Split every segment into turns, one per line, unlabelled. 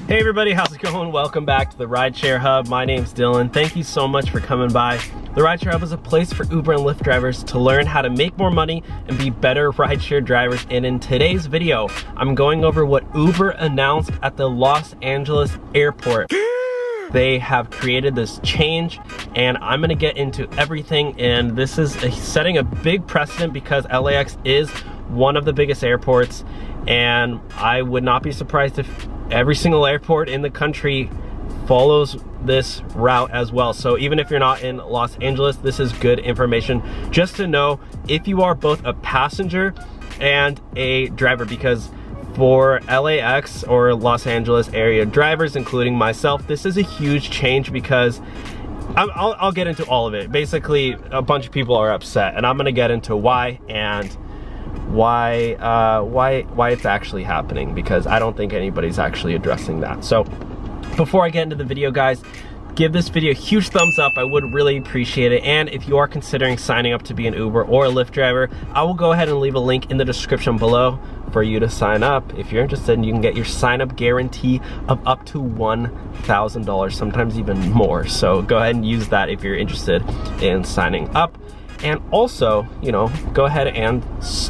Hey everybody, how's it going? Welcome back to the Rideshare Hub. My name's Dylan. Thank you so much for coming by. The Rideshare Hub is a place for Uber and Lyft drivers to learn how to make more money and be better rideshare drivers. And in today's video, I'm going over what Uber announced at the Los Angeles airport. They have created this change and I'm gonna get into everything, and this is setting a big precedent because LAX is one of the biggest airports, and I would not be surprised if every single airport in the country follows this route as well. So even if you're not in Los Angeles, this is good information just to know if you are both a passenger and a driver, because for LAX or Los Angeles area drivers, including myself, this is a huge change because I'll get into all of it. Basically, a bunch of people are upset, and I'm gonna get into why and why it's actually happening, because I don't think anybody's actually addressing that. So before I get into the video, guys, give this video a huge thumbs up. I would really appreciate it. And if you are considering signing up to be an Uber or a Lyft driver, I will go ahead and leave a link in the description below for you to sign up. If you're interested, and you can get your sign up guarantee of up to $1,000, sometimes even more. So go ahead and use that if you're interested in signing up. And also, you know, go ahead and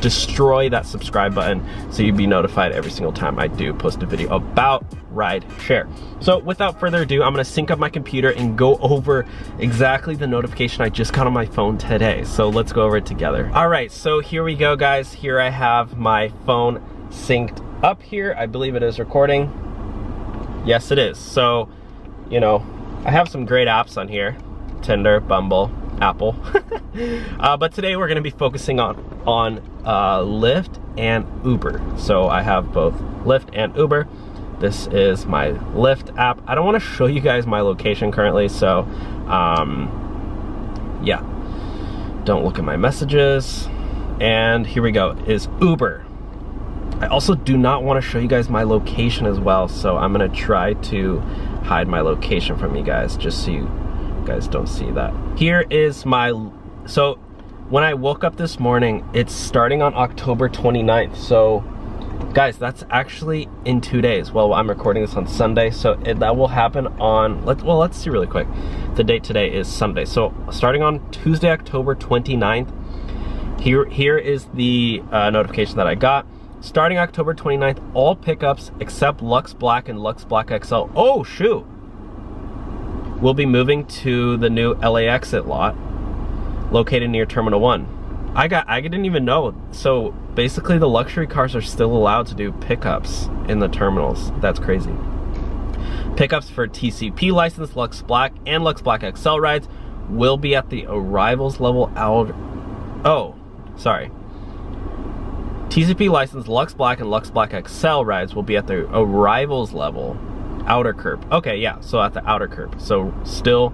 destroy that subscribe button so you'd be notified every single time I do post a video about rideshare. So without further ado, I'm gonna sync up my computer and go over exactly the notification I just got on my phone today. So let's go over it together. All right, so here we go, guys. Here I have my phone synced up here. I believe it is recording. Yes, it is. So, you know, I have some great apps on here. Tinder, Bumble, Apple. But today we're going to be focusing on Lyft and Uber. So I have both Lyft and Uber. This is my Lyft app. I don't want to show you guys my location currently, so yeah, don't look at my messages. And here we go, is Uber. I also do not want to show you guys my location as well, so I'm going to try to hide my location from you guys just so you guys don't see that. Here is my, so when I woke up this morning, it's starting on October 29th. So guys, that's actually in 2 days. Well, I'm recording this on Sunday, so that will happen on, let's see really quick. The date today is Sunday. So starting on Tuesday, October 29th, here is the notification that I got. Starting October 29th, all pickups except Lux Black and Lux Black XL, oh shoot, we'll be moving to the new LAX lot located near Terminal 1. I didn't even know. So basically the luxury cars are still allowed to do pickups in the terminals. That's crazy. Pickups for TCP licensed Lux Black and Lux Black XL rides will be at the arrivals level out. Oh, sorry. TCP licensed Lux Black and Lux Black XL rides will be at the arrivals level outer curb. Okay, yeah, so at the outer curb. So still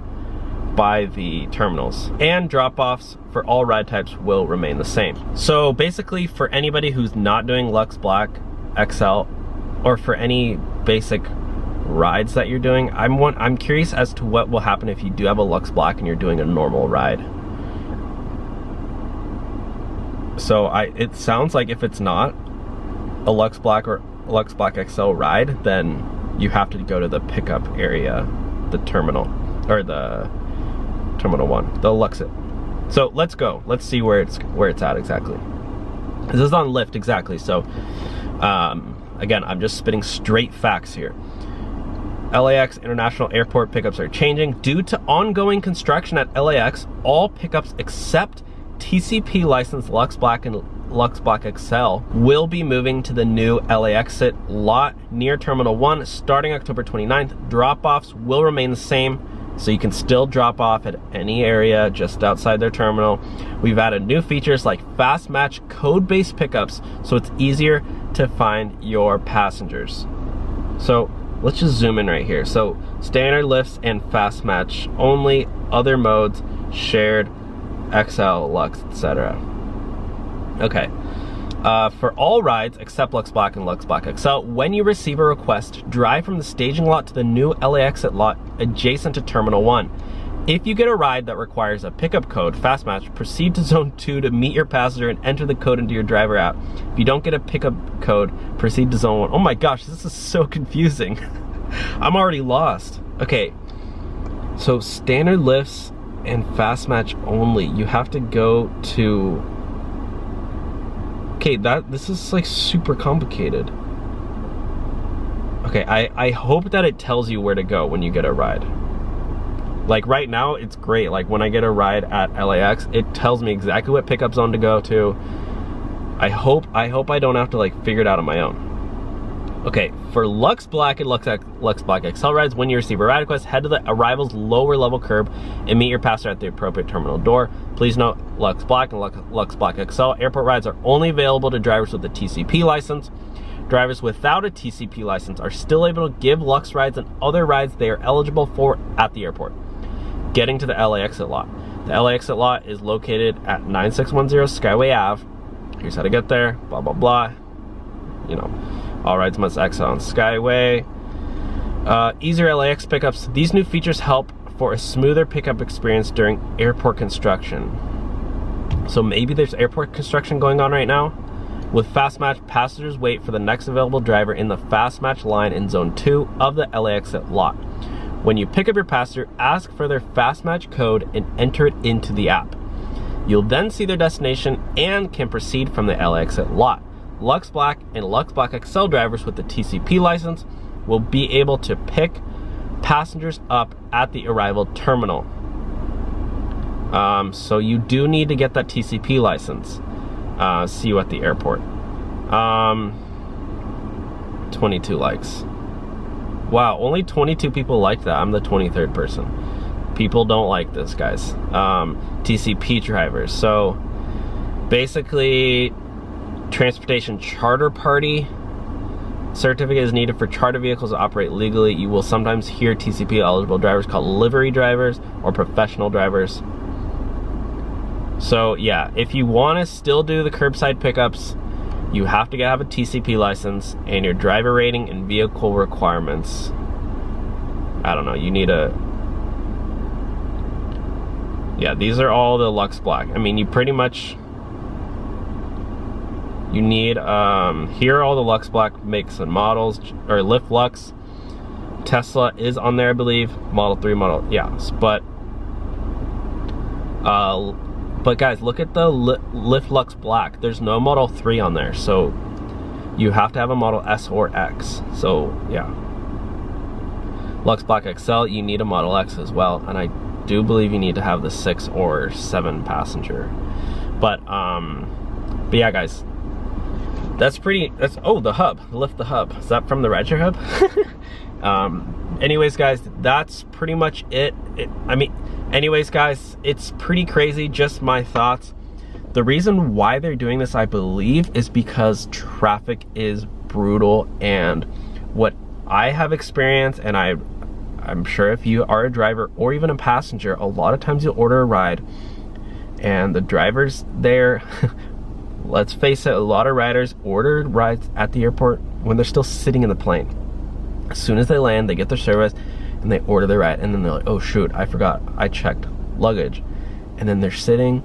by the terminals. And drop-offs for all ride types will remain the same. So basically, for anybody who's not doing Lux Black XL, or for any basic rides that you're doing, I'm curious as to what will happen if you do have a Lux Black and you're doing a normal ride. So it sounds like if it's not a Lux Black or Lux Black XL ride, then you have to go to the pickup area, the terminal, or the Terminal 1, the Luxit. So let's go. Let's see where it's at exactly. This is on Lyft exactly. So again, I'm just spitting straight facts here. LAX International Airport pickups are changing due to ongoing construction at LAX. All pickups except TCP licensed Lux Black and Lux Black XL will be moving to the new LAX lot near Terminal 1 starting October 29th. Drop-offs will remain the same, so you can still drop off at any area just outside their terminal. We've added new features like fast match code-based pickups, so it's easier to find your passengers. So let's just zoom in right here. So standard lifts and fast match only, other modes, shared, XL, Lux, etc. Okay, for all rides except Lux Black and Lux Black XL, when you receive a request, drive from the staging lot to the new LAX lot adjacent to Terminal 1. If you get a ride that requires a pickup code, fast match, proceed to Zone 2 to meet your passenger and enter the code into your driver app. If you don't get a pickup code, proceed to Zone 1. Oh my gosh, this is so confusing. I'm already lost. Okay, so standard lifts and fast match only. You have to go to... Okay, this is like super complicated. Okay, I hope that it tells you where to go when you get a ride. Like right now, it's great. Like when I get a ride at LAX, it tells me exactly what pickup zone to go to. I hope I don't have to like figure it out on my own. Okay, for Lux Black and Lux Black XL rides, when you receive a ride request, head to the arrival's lower level curb and meet your passenger at the appropriate terminal door. Please note, Lux Black and Lux Black XL airport rides are only available to drivers with a TCP license. Drivers without a TCP license are still able to give Lux rides and other rides they are eligible for at the airport. Getting to the LA exit lot. The LA exit lot is located at 9610 Skyway Ave. Here's how to get there, blah, blah, blah. You know, all rides must exit on Skyway. Easier LAX pickups. These new features help for a smoother pickup experience during airport construction. So maybe there's airport construction going on right now. With Fast Match, passengers wait for the next available driver in the Fast Match line in Zone 2 of the LA exit lot. When you pick up your passenger, ask for their Fast Match code and enter it into the app. You'll then see their destination and can proceed from the LA exit lot. Lux Black and Lux Black XL drivers with the TCP license will be able to pick passengers up at the arrival terminal. So you do need to get that TCP license. See you at the airport. 22 likes. Wow, only 22 people liked that. I'm the 23rd person. People don't like this, guys. TCP drivers. So basically, transportation charter party certificate is needed for charter vehicles to operate legally. You will sometimes hear TCP eligible drivers called livery drivers or professional drivers. So yeah, if you want to still do the curbside pickups, you have to have a TCP license and your driver rating and vehicle requirements. I don't know, you need a... Yeah, these are all the Lux Black. I mean, you pretty much... You need, here are all the Lux Black makes and models, or Lyft Lux. Tesla is on there, I believe. Model 3, yes, but guys, look at the Lyft Lux Black. There's no Model 3 on there, so you have to have a Model S or X. So yeah, Lux Black XL, you need a Model X as well, and I do believe you need to have the 6 or 7 passenger. But yeah, guys, that's oh, the hub, Lyft the hub. Is that from the Rideshare hub? Anyways, guys, that's pretty much it. Anyways, guys, it's pretty crazy, just my thoughts. The reason why they're doing this, I believe, is because traffic is brutal, and what I have experienced, and I'm sure if you are a driver or even a passenger, a lot of times you'll order a ride and the drivers there, let's face it, a lot of riders order rides at the airport when they're still sitting in the plane. As soon as they land, they get their service and they order the ride, and then they're like, oh shoot, I forgot, I checked luggage. And then they're sitting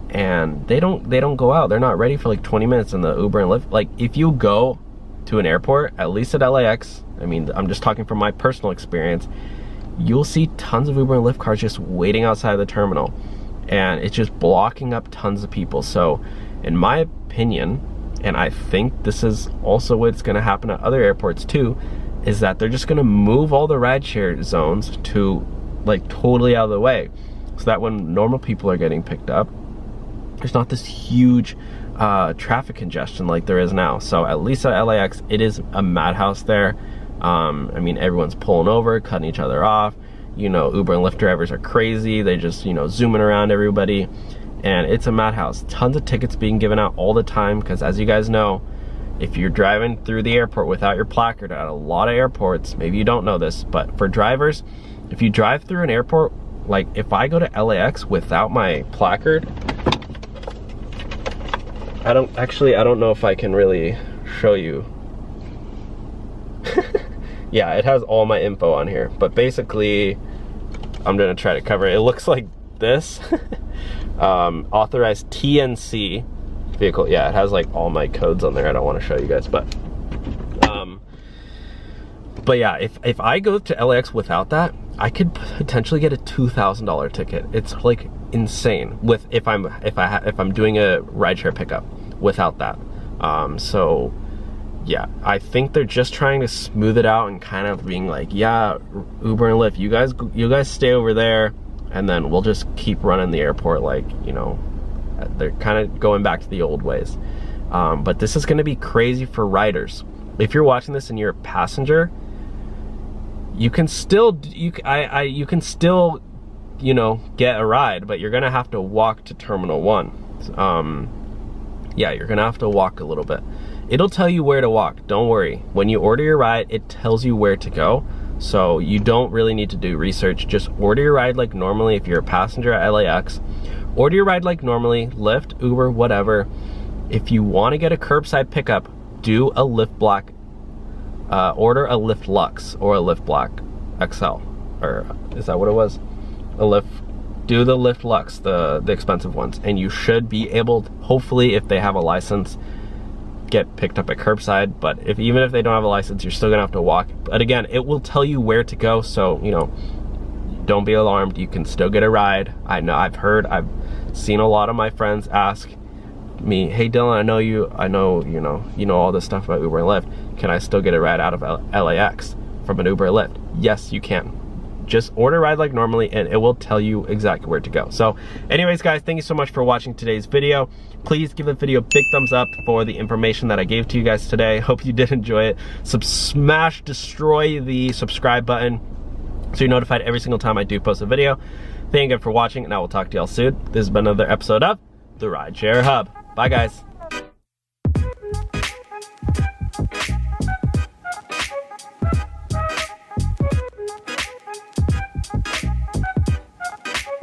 and they don't go out. They're not ready for like 20 minutes in the Uber and Lyft. Like, if you go to an airport, at least at LAX, I mean, I'm just talking from my personal experience, you'll see tons of Uber and Lyft cars just waiting outside the terminal, and it's just blocking up tons of people. So in my opinion, and I think this is also what's gonna happen at other airports too, is that they're just gonna move all the rideshare zones to like totally out of the way, so that when normal people are getting picked up, there's not this huge traffic congestion like there is now. So at least at LAX, it is a madhouse there. I mean, everyone's pulling over, cutting each other off. You know, Uber and Lyft drivers are crazy. They just, you know, zooming around everybody, and it's a madhouse. Tons of tickets being given out all the time, because as you guys know, if you're driving through the airport without your placard at a lot of airports, maybe you don't know this, but for drivers, if you drive through an airport, like if I go to LAX without my placard, I don't know if I can really show you. Yeah, it has all my info on here, but basically I'm gonna try to cover it. It looks like this. Authorized TNC vehicle. Yeah, it has like all my codes on there. I don't want to show you guys, but But yeah, if I go to LAX without that, I could potentially get a $2,000 ticket. It's like insane with if I'm doing a rideshare pickup without that. So yeah, I think they're just trying to smooth it out and kind of being like, yeah, Uber and Lyft, you guys stay over there, and then we'll just keep running the airport like, you know, they're kind of going back to the old ways. But this is going to be crazy for riders. If you're watching this and you're a passenger, you can still you can still, you know, get a ride, but you're gonna have to walk to Terminal 1. Yeah, you're gonna have to walk a little bit. It'll tell you where to walk, don't worry. When you order your ride, it tells you where to go, so you don't really need to do research. Just order your ride like normally. If you're a passenger at LAX, order your ride like normally, Lyft, Uber, whatever. If you want to get a curbside pickup, do a Lyft Black, order a Lyft Lux or a Lyft Black XL, or is that what it was? A Lyft, do the Lyft Lux, the expensive ones, and you should be able to, hopefully, if they have a license, get picked up at curbside. But even if they don't have a license, you're still gonna have to walk. But again, it will tell you where to go, so you know, don't be alarmed. You can still get a ride. I know, I've seen a lot of my friends ask me, hey Dylan, I know you know all this stuff about Uber and Lyft. Can I still get a ride out of LAX from an Uber or Lyft? Yes, you can. Just order a ride like normally and it will tell you exactly where to go. So anyways, guys, thank you so much for watching today's video. Please give the video a big thumbs up for the information that I gave to you guys today. Hope you did enjoy it. Destroy the subscribe button so you're notified every single time I do post a video. Thank you again for watching, and I will talk to y'all soon. This has been another episode of the Rideshare Hub. Bye, guys.